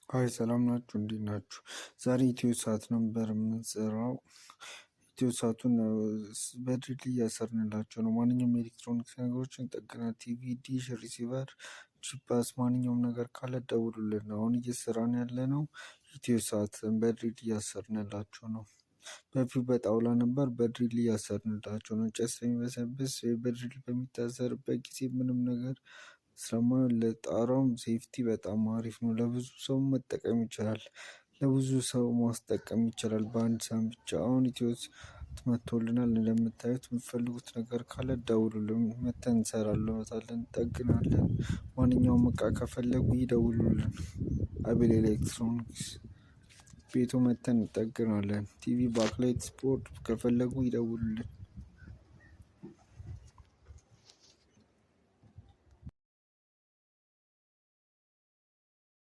አይ ሰላም ናችሁ እንዴት ናችሁ? ዛሬ ኢትዮ ሰዓት ነበር የምንሰራው። ኢትዮ ሰአቱን በድሪል እያሰርንላቸው ነው። ማንኛውም ኤሌክትሮኒክስ ነገሮችን ጠግና ቲቪ፣ ዲሽ፣ ሪሲቨር፣ ጂፓስ ማንኛውም ነገር ካለ ደውሉልን። አሁን እየሰራን ያለነው ኢትዮ ሰዓትን በድሪል እያሰርንላቸው ነው። በፊት በጣውላ ነበር፣ በድሪል እያሰርንላቸው ነው። ጭስ የሚበሰብስ በድሪል በሚታሰርበት ጊዜ ምንም ነገር ስለማይሆን ለጣራውም ሴፍቲ በጣም አሪፍ ነው። ለብዙ ሰው መጠቀም ይቻላል። ለብዙ ሰው ማስጠቀም ይቻላል በአንድ ሰዓት ብቻ። አሁን ኢትዮ ሰዓት መጥቶልናል። እንደምታዩት የምትፈልጉት ነገር ካለ ደውሉልን፣ መጥተን እንሰራለን፣ እንጠግናለን። ማንኛውም እቃ ከፈለጉ ይደውሉልን። አቤል ኤሌክትሮኒክስ ቤቱ መጥተን እንጠግናለን። ቲቪ፣ ባክላይት፣ ስፖርት ከፈለጉ ይደውሉልን።